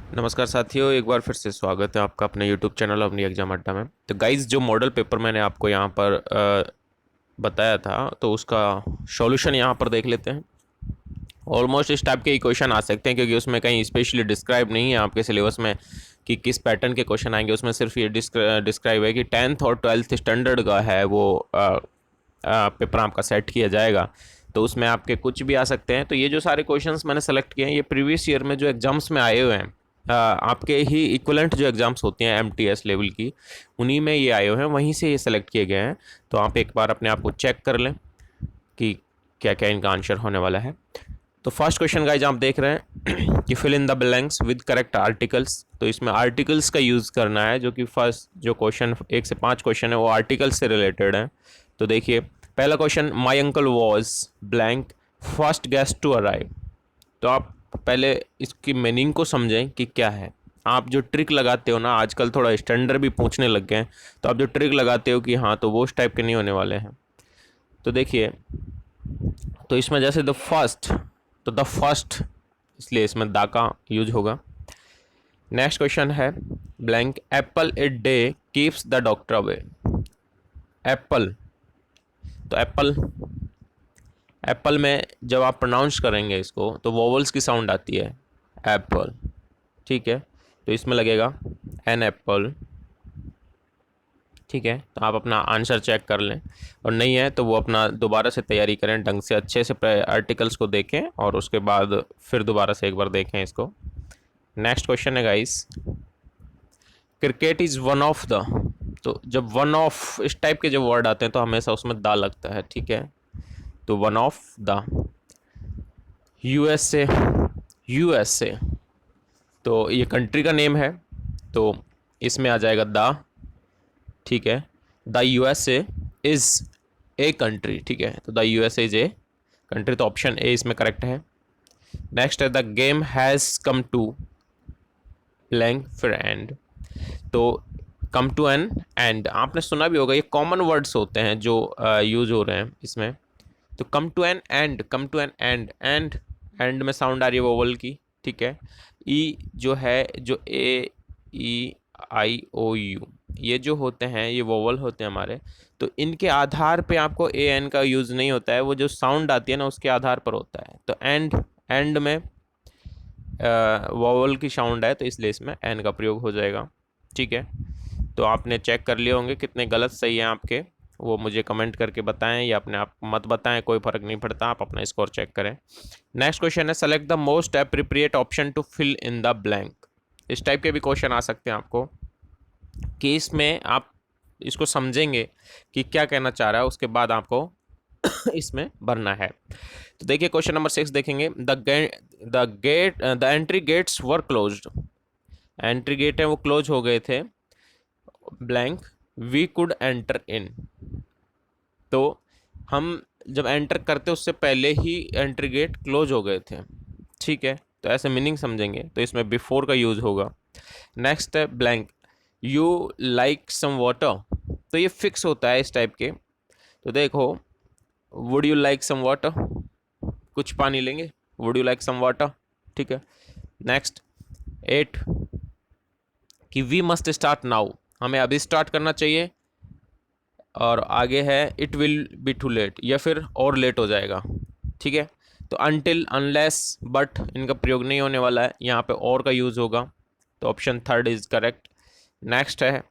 नमस्कार साथियों, एक बार फिर से स्वागत है आपका अपने YouTube चैनल अपनी एग्जाम अड्डा में। तो गाइस, जो मॉडल पेपर मैंने आपको यहाँ पर बताया था, तो उसका सॉल्यूशन यहाँ पर देख लेते हैं। ऑलमोस्ट इस टाइप के ही क्वेश्चन आ सकते हैं, क्योंकि उसमें कहीं स्पेशली डिस्क्राइब नहीं है आपके सिलेबस में कि किस पैटर्न के क्वेश्चन आएंगे। उसमें सिर्फ ये डिस्क्राइब है कि 10th और 12th स्टैंडर्ड का है वो पेपर आपका सेट किया जाएगा। तो उसमें आपके कुछ भी आ सकते हैं। तो ये जो सारे क्वेश्चंस मैंने सेलेक्ट किए हैं, ये प्रीवियस ईयर में जो एग्जाम्स में आए हुए हैं, आपके ही इक्वलेंट जो एग्ज़ाम्स होती हैं MTS लेवल की, उन्हीं में ये आए हुए हैं, वहीं से ये सेलेक्ट किए गए हैं। तो आप एक बार अपने आप को चेक कर लें कि क्या क्या इनका आंसर होने वाला है। तो फर्स्ट क्वेश्चन गाइज आप देख रहे हैं कि fill in the blanks with correct articles. तो इसमें आर्टिकल्स का यूज़ करना है, जो कि फर्स्ट जो क्वेश्चन 1 से 5 क्वेश्चन है वो आर्टिकल्स से रिलेटेड है। तो देखिए, पहला question, my uncle was blank first guest to arrive. तो आप पहले इसकी मीनिंग को समझें कि क्या है। आप जो ट्रिक लगाते हो ना, आजकल थोड़ा स्टैंडर्ड भी पूछने लग गए हैं, तो आप जो ट्रिक लगाते हो कि हाँ, तो वो उस टाइप के नहीं होने वाले हैं। तो देखिए, तो इसमें जैसे द फर्स्ट, तो द फर्स्ट, इसलिए इसमें दा का यूज होगा। नेक्स्ट क्वेश्चन है blank Apple a day keeps the doctor away. Apple, तो एप्पल, एप्पल में जब आप प्रोनाउंस करेंगे इसको, तो वोवल्स की साउंड आती है, एप्पल। ठीक है, तो इसमें लगेगा एन एप्पल। ठीक है, तो आप अपना आंसर चेक कर लें, और नहीं है तो वो अपना दोबारा से तैयारी करें, ढंग से अच्छे से आर्टिकल्स को देखें, और उसके बाद फिर दोबारा से एक बार देखें इसको। नेक्स्ट क्वेश्चन है guys, cricket is one of the. तो जब वन ऑफ इस टाइप के जब वर्ड आते हैं तो हमेशा उसमें दा लगता है। ठीक है, तो one of the USA, USA, तो ये कंट्री का नेम है, तो इसमें आ जाएगा द। ठीक है, the USA is a country. ठीक है, तो the USA is a country, तो ऑप्शन ए इसमें करेक्ट है। नेक्स्ट है the game has come to blank फिर एंड। तो कम टू एन एंड आपने सुना भी होगा, ये कॉमन वर्ड्स होते हैं जो यूज हो रहे हैं इसमें। तो come to an end, come to an end, end में साउंड आ रही है वोवल की। ठीक है, ई जो है, जो AEIOU, ये जो होते हैं ये वोवल होते हैं हमारे। तो इनके आधार पे आपको AN का यूज़ नहीं होता है, वो जो साउंड आती है ना उसके आधार पर होता है। तो एंड में वोवल की साउंड है, तो इसलिए इसमें एन का प्रयोग हो जाएगा। ठीक है, तो आपने चेक कर लिए होंगे कितने गलत सही हैं आपके, वो मुझे कमेंट करके बताएं, या अपने आप मत बताएं, कोई फ़र्क नहीं पड़ता, आप अपना स्कोर चेक करें। नेक्स्ट क्वेश्चन है select the most appropriate option to fill in the blank. इस टाइप के भी क्वेश्चन आ सकते हैं आपको, कि इसमें आप इसको समझेंगे कि क्या कहना चाह रहा है, उसके बाद आपको इसमें भरना है। तो देखिए, क्वेश्चन नंबर 6 देखेंगे, the entry gates were closed. Entry gate है वो क्लोज हो गए थे, blank we could enter in. तो हम जब एंटर करते उससे पहले ही एंट्री गेट क्लोज हो गए थे। ठीक है, तो ऐसे मीनिंग समझेंगे, तो इसमें बिफोर का यूज होगा। नेक्स्ट है blank you like some water. तो ये फिक्स होता है इस टाइप के। तो देखो, would you like some water, कुछ पानी लेंगे, would you like some water. ठीक है, नेक्स्ट 8 कि वी मस्ट स्टार्ट नाउ, हमें अभी स्टार्ट करना चाहिए, और आगे है it will be too late, या फिर और लेट हो जाएगा। ठीक है, तो अनटिल, अनलेस, बट इनका प्रयोग नहीं होने वाला है, यहाँ पे और का यूज़ होगा, तो option third is correct. Next है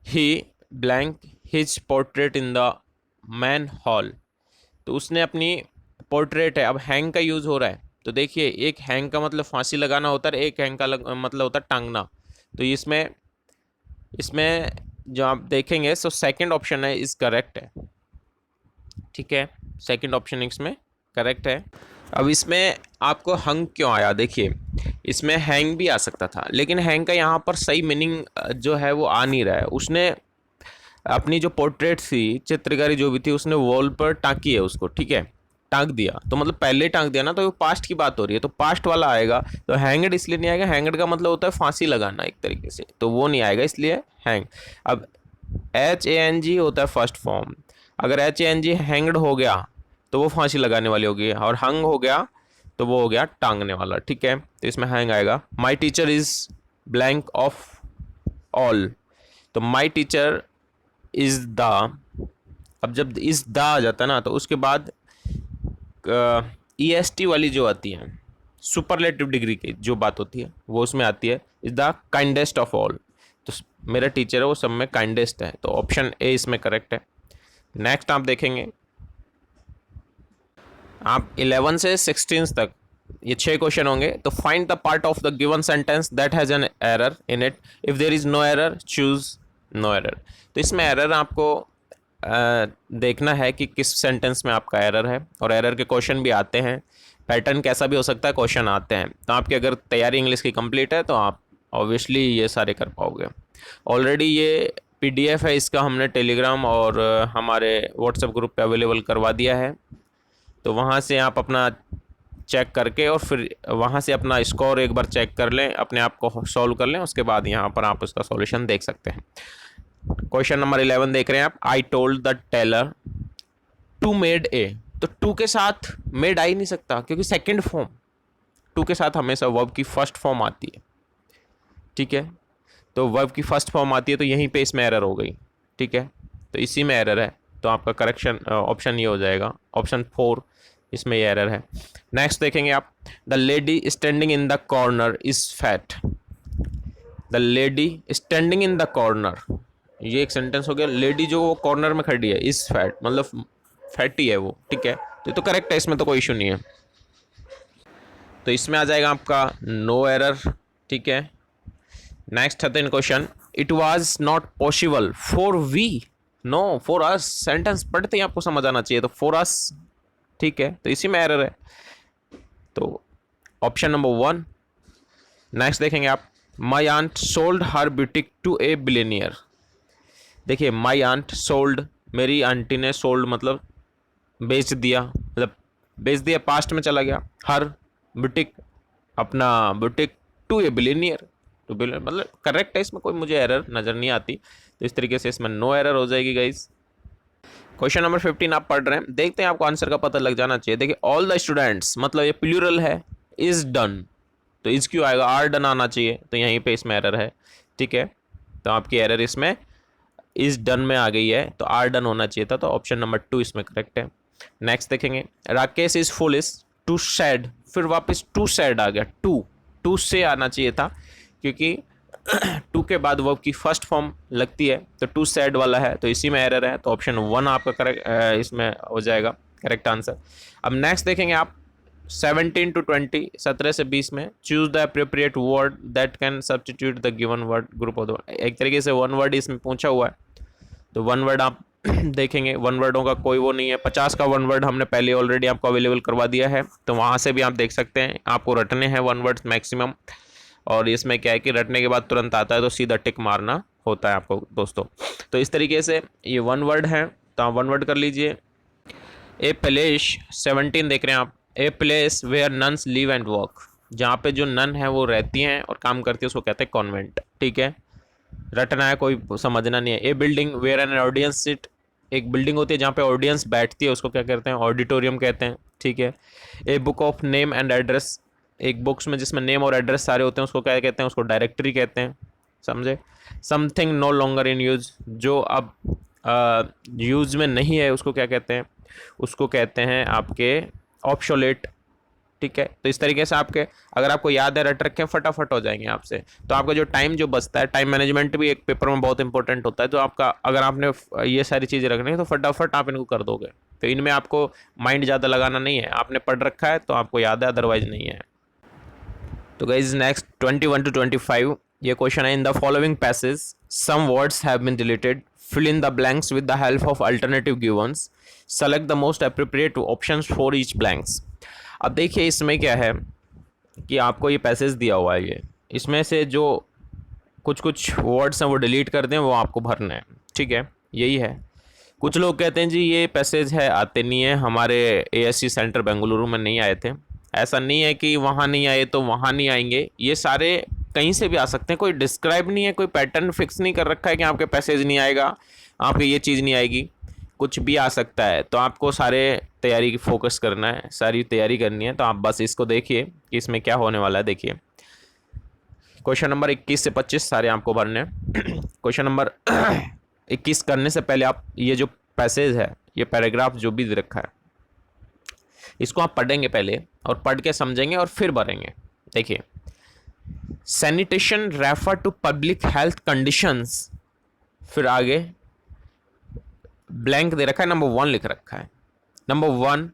he blank his portrait in the main hall. तो उसने अपनी पोर्ट्रेट है, अब हैंग का यूज़ हो रहा है। तो देखिए, एक हैंग का मतलब फांसी लगाना होता है, एक हैंग का मतलब होता है टांगना। तो इसमें इसमें जो आप देखेंगे, सो सेकंड ऑप्शन है इस करेक्ट है। ठीक है, सेकंड ऑप्शन इसमें करेक्ट है। अब इसमें आपको हंग क्यों आया, देखिए, इसमें हैंग भी आ सकता था, लेकिन हैंग का यहाँ पर सही मीनिंग जो है वो आ नहीं रहा है। उसने अपनी जो पोर्ट्रेट थी, चित्रकारी जो भी थी, उसने वॉल पर टाँकी है उसको। ठीक है, टाँक दिया, तो मतलब पहले टाँक दिया ना, तो वो पास्ट की बात हो रही है, तो पास्ट वाला आएगा। तो हैंगड इसलिए नहीं आएगा, हैंगड का मतलब होता है फांसी लगाना एक तरीके से, तो वो नहीं आएगा, इसलिए हैंग। अब HANG होता है फर्स्ट फॉर्म, अगर HANG हैंगड हो गया तो वो फांसी लगाने वाली होगी, और हंग हो गया तो वो हो गया टांगने वाला, ठीक है। तो इसमें हैंग आएगा। My teacher is blank of all, तो माई टीचर इज द, अब जब इज द आ जाता है ना तो उसके बाद EST वाली जो आती है, सुपरलेटिव डिग्री की जो बात होती है वो उसमें आती है, is the kindest of all. तो मेरा टीचर है वो सब में काइंडेस्ट है, तो ऑप्शन ए इसमें करेक्ट है। नेक्स्ट आप देखेंगे, आप 11 से 16 तक ये 6 क्वेश्चन होंगे। तो find the part of the given sentence that has an error in it, if there is no error choose no error. तो इसमें एरर आपको देखना है कि किस सेंटेंस में आपका एरर है, और एरर के क्वेश्चन भी आते हैं, पैटर्न कैसा भी हो सकता है, क्वेश्चन आते हैं। तो आपकी अगर तैयारी इंग्लिश की कंप्लीट है तो आप ऑब्वियसली ये सारे कर पाओगे। ऑलरेडी ये PDF है, इसका हमने टेलीग्राम और हमारे व्हाट्सएप ग्रुप पे अवेलेबल करवा दिया है। तो वहाँ से आप अपना चेक करके और फिर वहाँ से अपना स्कोर एक बार चेक कर लें, अपने आप को सॉल्व कर लें, उसके बाद यहाँ पर आप उसका सॉल्यूशन देख सकते हैं। क्वेश्चन नंबर 11 देख रहे हैं आप। I told the tailor to made a, तो टू के साथ मेड आ ही नहीं सकता क्योंकि सेकंड फॉर्म, टू के साथ हमेशा वर्ब की फर्स्ट फॉर्म आती है, ठीक है। तो वर्ब की फर्स्ट फॉर्म आती है, तो यहीं पे इसमें एरर हो गई, ठीक है। तो इसी में एरर है, तो आपका करेक्शन ऑप्शन ये हो जाएगा, ऑप्शन 4, इसमें ये एरर है। नेक्स्ट देखेंगे आप। The lady standing in the corner is fat, the lady standing in the corner, ये एक सेंटेंस हो गया। लेडी जो वो कॉर्नर में खड़ी है इज फैट, मतलब फैटी है वो, ठीक है। तो करेक्ट है, इसमें तो कोई इशू नहीं है। तो इसमें आ जाएगा आपका नो एरर, ठीक है। Next 13 question. It was not possible for we, no for us, sentence पढ़ते ही आपको समझ आना चाहिए, तो फॉर अस, ठीक है। तो इसी में एरर है, तो ऑप्शन नंबर 1। नेक्स्ट देखेंगे आप। My aunt sold her boutique to a billionaire, देखिए माई आंट सोल्ड, मेरी आंटी ने, सोल्ड मतलब बेच दिया, मतलब बेच दिया, पास्ट में चला गया। हर बुटीक, अपना boutique, to a billionaire, to billion मतलब करेक्ट है, इसमें कोई मुझे एरर नज़र नहीं आती। तो इस तरीके से इसमें नो एरर हो जाएगी गाइस। क्वेश्चन नंबर 15 आप पढ़ रहे हैं, देखते हैं, आपको आंसर का पता लग जाना चाहिए। देखिए ऑल द स्टूडेंट्स, मतलब ये प्लूरल है, इज डन, तो इज क्यों आएगा, आर डन आना चाहिए, तो यहीं पे इसमें एरर है, ठीक है। तो आपकी एरर इसमें इज डन में आ गई है, तो आर डन होना चाहिए था, तो ऑप्शन नंबर 2 इसमें करेक्ट है। नेक्स्ट देखेंगे। Rakesh is foolish to said, फिर वापस टू सैड आ गया, टू से आना चाहिए था, क्योंकि टू के बाद वर्ब की फर्स्ट फॉर्म लगती है, तो टू सैड वाला है, तो इसी में एरर है, तो ऑप्शन 1 आपका करेक्ट इसमें हो जाएगा करेक्ट आंसर। अब नेक्स्ट देखेंगे आप। 17 to 20, 17 से 20 में choose the appropriate word that can substitute the given word group of the, एक तरीके से 1 वर्ड इसमें पूछा हुआ है, तो 1 वर्ड आप देखेंगे। 1 वर्डों का कोई वो नहीं है, 50 का 1 वर्ड हमने पहले ऑलरेडी आपको अवेलेबल करवा दिया है, तो वहाँ से भी आप देख सकते हैं। आपको रटने हैं 1 वर्ड्स मैक्सिमम, और इसमें क्या है कि रटने के बाद तुरंत आता है, तो सीधा टिक मारना होता है आपको दोस्तों। तो इस तरीके से ये 1 वर्ड है, तो आप 1 वर्ड कर लीजिए। ए प्लेस, 17 देख रहे हैं आप। A place where nuns live and work, जहाँ पे जो नन है वो रहती हैं और काम करती है, उसको कहते हैं कॉन्वेंट, ठीक है। रटना है, कोई समझना नहीं है। A building where an audience sit, एक बिल्डिंग होती है जहाँ पे ऑडियंस बैठती है, उसको क्या कहते हैं, ऑडिटोरियम कहते हैं, ठीक है। A book of name and address, एक बुक्स में जिसमें नेम और एड्रेस सारे होते हैं, उसको क्या कहते हैं, उसको डायरेक्टरी कहते हैं, समझे। Something no longer in use, जो अब यूज में नहीं है, उसको क्या कहते हैं, उसको कहते हैं आपके ऑब्सोलेट, ठीक है। तो इस तरीके से आपके, अगर आपको याद है, रट रखे फटाफट हो जाएंगे आपसे। तो आपका जो टाइम जो बचता है, टाइम मैनेजमेंट भी एक पेपर में बहुत इंपॉर्टेंट होता है, तो आपका अगर आपने ये सारी चीज़ें रखनी है तो फटाफट आप इनको कर दोगे। तो इनमें आपको माइंड ज़्यादा लगाना नहीं है, आपने पढ़ रखा है तो आपको याद है, अदरवाइज नहीं है। तो गाइस नेक्स्ट 21 to 25 ये क्वेश्चन है। In the following passage some words have been deleted, fill in the blanks with the help of alternative givens, select the most appropriate options for each blanks। अब देखिए इसमें क्या है कि आपको ये पैसेज दिया हुआ है, ये इसमें से जो कुछ वर्ड्स हैं वो डिलीट कर दें, वो आपको भरना है, ठीक है, यही है। कुछ लोग कहते हैं जी ये पैसेज है, आते नहीं है, हमारे ASC सेंटर बेंगलुरु में नहीं आए थे। ऐसा नहीं है कि वहाँ नहीं आए तो वहाँ नहीं आएंगे, ये सारे कहीं से भी आ सकते हैं, कोई डिस्क्राइब नहीं है, कोई पैटर्न फिक्स नहीं कर रखा है कि आपके पैसेज नहीं आएगा, आपके ये चीज़ नहीं आएगी, कुछ भी आ सकता है, तो आपको सारे तैयारी की फोकस करना है, सारी तैयारी करनी है। तो आप बस इसको देखिए कि इसमें क्या होने वाला है। देखिए क्वेश्चन नंबर 21 से 25 सारे आपको भरने हैं। क्वेश्चन नंबर 21 करने से पहले आप ये जो पैसेज है, ये पैराग्राफ जो भी दे रखा है, इसको आप पढ़ेंगे पहले और पढ़ के समझेंगे और फिर भरेंगे। देखिए sanitation refer to public health conditions, फिर आगे ब्लैंक दे रखा है, नंबर 1 लिख रखा है। नंबर 1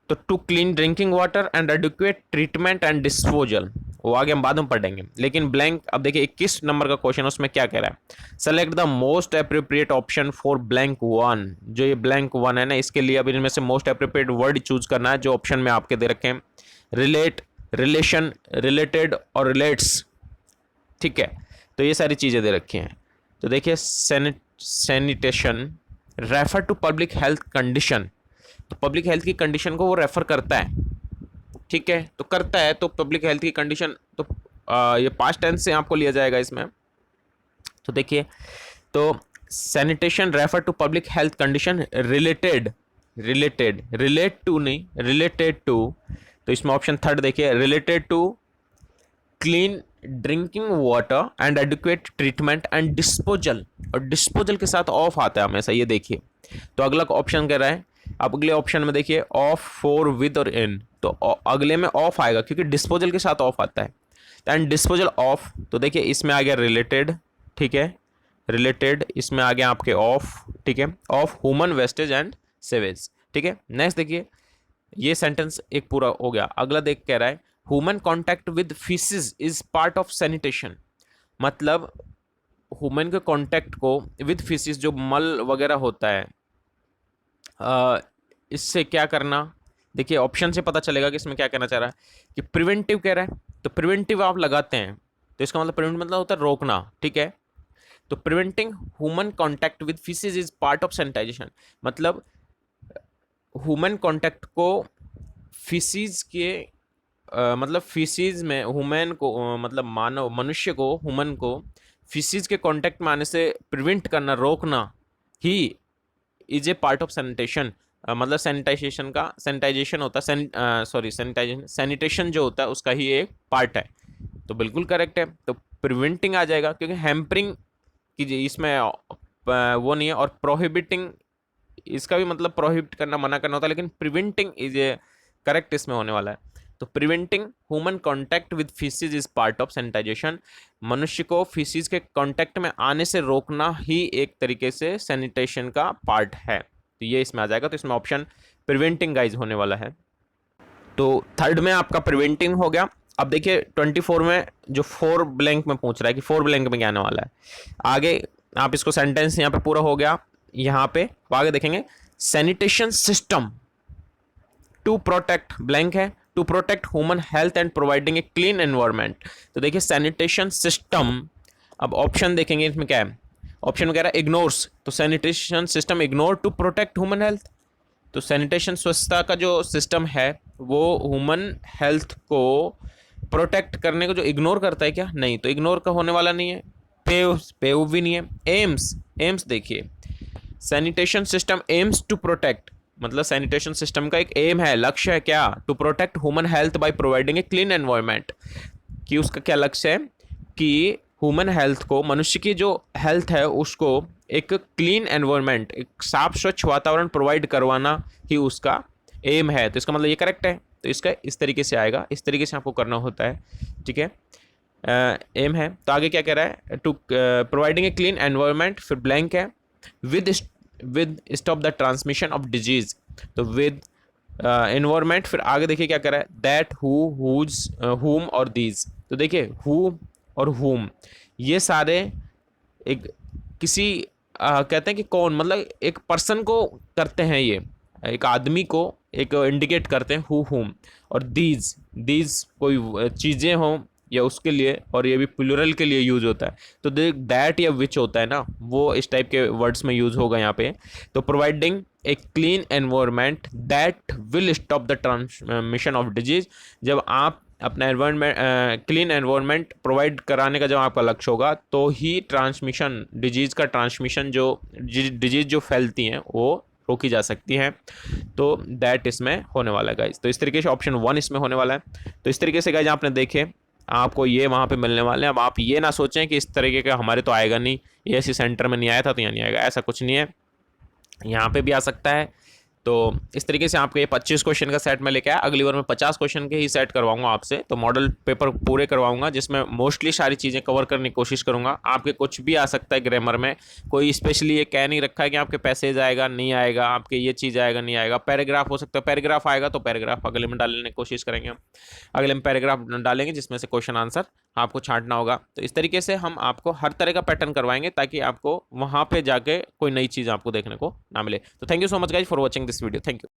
तो to clean drinking water and adequate treatment and disposal, वो आगे हम बाद में पढ़ेंगे। लेकिन ब्लैंक, अब देखिए 21 नंबर का क्वेश्चन, उसमें क्या कह रहा है, select the most appropriate option for blank 1। जो ये ब्लैंक 1 है ना, इसके लिए अब इनमें से मोस्ट अप्रोप्रिएट वर्ड चूज करना है जो ऑप्शन में आपके दे रखे हैं। रिलेट, रिलेशन, रिलेटेड और रिलेट्स, ठीक है। तो ये सारी चीज़ें दे रखी हैं। तो देखिए sanitation refer to public health condition, तो पब्लिक हेल्थ की कंडीशन को वो रेफर करता है, ठीक है। तो करता है तो पब्लिक हेल्थ की कंडीशन, तो ये पास्ट टेंस से आपको लिया जाएगा इसमें। तो देखिए तो sanitation refer to public health condition related, related, relate to नहीं, रिलेटेड टू। तो इसमें ऑप्शन 3 देखिए, related to clean drinking water and adequate treatment and disposal, और डिस्पोजल के साथ ऑफ आता है हमेशा, ये देखिए। तो अगला ऑप्शन कह रहा है, अब अगले ऑप्शन में देखिए ऑफ, फॉर, विद और इन, तो अगले में ऑफ आएगा क्योंकि डिस्पोजल के साथ ऑफ आता है, एंड डिस्पोजल ऑफ। तो देखिए इसमें आ गया रिलेटेड, ठीक है, रिलेटेड, इसमें आ गया आपके ऑफ, ठीक है, of human wastage and sewage, ठीक है। नेक्स्ट देखिए ये सेंटेंस एक पूरा हो गया। अगला देख कह रहा है human contact with faeces is part of sanitation, मतलब ह्यूमन के कॉन्टैक्ट को विद फीसिस, जो मल वगैरह होता है, इससे क्या करना। देखिए ऑप्शन से पता चलेगा कि इसमें क्या कहना चाह रहा है, कि प्रिवेंटिव कह रहा है, तो प्रिवेंटिव आप लगाते हैं तो इसका मतलब प्रिवेंट मतलब होता है रोकना, ठीक है। तो preventing human contact with faeces is part of sanitization, मतलब ह्यूमन कॉन्टैक्ट को फीसिस के मतलब फीसिस में ह्यूमन को मतलब मानव, मनुष्य को, ह्यूमन को फीसिस के कांटेक्ट में आने से प्रिवेंट करना, रोकना he is a part of sanitation, मतलब सैनिटाइजेशन का, सैनिटाइजेशन होता है, सॉरी सैनिटाइजेशन, सैनिटेशन जो होता है उसका ही एक पार्ट है। तो बिल्कुल करेक्ट है। तो प्रिवेंटिंग आ जाएगा क्योंकि हैम्परिंग की इसमें वो नहीं है, और प्रोहिबिटिंग, इसका भी मतलब प्रोहिबिट करना, मना करना होता है, लेकिन प्रिवेंटिंग इज ए करेक्ट इसमें होने वाला है। तो preventing human contact with faeces is part of sanitization, मनुष्य को फीसिस के कांटेक्ट में आने से रोकना ही एक तरीके से सैनिटेशन का पार्ट है। तो ये इसमें आ जाएगा। तो इसमें ऑप्शन प्रिवेंटिंग गाइज होने वाला है। तो थर्ड में आपका प्रिवेंटिंग हो गया। अब देखिए 24 में जो 4 ब्लैंक में पूछ रहा है कि 4 ब्लैंक में क्या आने वाला है, आगे आप इसको सेंटेंस यहाँ पे पूरा हो गया, यहाँ पे आगे देखेंगे sanitation system to protect, blank है, to protect human health and providing a clean environment. तो देखिए सैनिटेशन सिस्टम, अब ऑप्शन देखेंगे इसमें क्या है, ऑप्शन में कह रहा है इग्नोर्स, तो sanitation system ignore to protect human health. तो सैनिटेशन स्वच्छता का जो सिस्टम है वो ह्यूमन हेल्थ को प्रोटेक्ट करने को जो इग्नोर करता है क्या, नहीं, तो इग्नोर का होने वाला नहीं है। पेव, पेव भी नहीं है। एम्स, एम्स देखिए sanitation system aims to protect, मतलब सैनिटेशन सिस्टम का एक एम है, लक्ष्य है क्या, to protect human health by providing a clean environment, कि उसका क्या लक्ष्य है कि ह्यूमन हेल्थ को, मनुष्य की जो हेल्थ है उसको एक क्लीन एनवायरनमेंट, एक साफ स्वच्छ वातावरण प्रोवाइड करवाना ही उसका एम है। तो इसका मतलब ये करेक्ट है। तो इसका इस तरीके से आएगा, इस तरीके से आपको करना होता है, ठीक है। एम है। तो आगे क्या कह रहा है, to providing a clean environment, फिर ब्लैंक है, with stop the transmission of disease, तो विद एनवायरनमेंट, फिर आगे देखिए क्या कर रहा है, दैट, हु, हुज, हुम और दीज। तो देखिए हु और हुम ये सारे एक किसी कहते हैं कि कौन, मतलब एक पर्सन को करते हैं, ये एक आदमी को एक इंडिकेट करते हैं, हु, हुम, और दीज, दीज कोई चीज़ें हों या उसके लिए, और ये भी प्लूरल के लिए यूज होता है। तो देख दैट या विच होता है ना, वो इस टाइप के वर्ड्स में यूज होगा यहाँ पे। तो providing a clean environment that will stop the transmission of disease, जब आप अपना एनवायरनमेंट, क्लीन एनवायरनमेंट प्रोवाइड कराने का जब आपका लक्ष्य होगा तो ही ट्रांसमिशन, डिजीज़ का ट्रांसमिशन, जो डिजीज़ जो फैलती हैं वो रोकी जा सकती हैं। तो दैट इसमें होने वाला है गाइज। तो इस तरीके से ऑप्शन 1 इसमें होने वाला है। तो इस तरीके से गाइज आपने देखे आपको ये वहाँ पे मिलने वाले हैं। अब आप ये ना सोचें कि इस तरीके का हमारे तो आएगा नहीं, ये ऐसी सेंटर में नहीं आया था तो यहाँ नहीं आएगा, ऐसा कुछ नहीं है, यहाँ पे भी आ सकता है। तो इस तरीके से आपके ये 25 क्वेश्चन का सेट में लेके आया। अगली बार मैं 50 क्वेश्चन के ही सेट करवाऊंगा आपसे, तो मॉडल पेपर पूरे करवाऊंगा जिसमें मोस्टली सारी चीज़ें कवर करने की कोशिश करूंगा। आपके कुछ भी आ सकता है ग्रामर में, कोई स्पेशली ये कह नहीं रखा है कि आपके पैसेज आएगा नहीं आएगा, आपके ये चीज़ आएगा नहीं आएगा। पैराग्राफ हो सकता है, पैराग्राफ आएगा तो पैराग्राफ अगले में डालने की कोशिश करेंगे हम, अगले में पैराग्राफ डालेंगे जिसमें से क्वेश्चन आंसर आपको छांटना होगा। तो इस तरीके से हम आपको हर तरह का पैटर्न करवाएंगे ताकि आपको वहाँ पे जाके कोई नई चीज़ आपको देखने को ना मिले। तो thank you so much guys for watching this video. Thank you.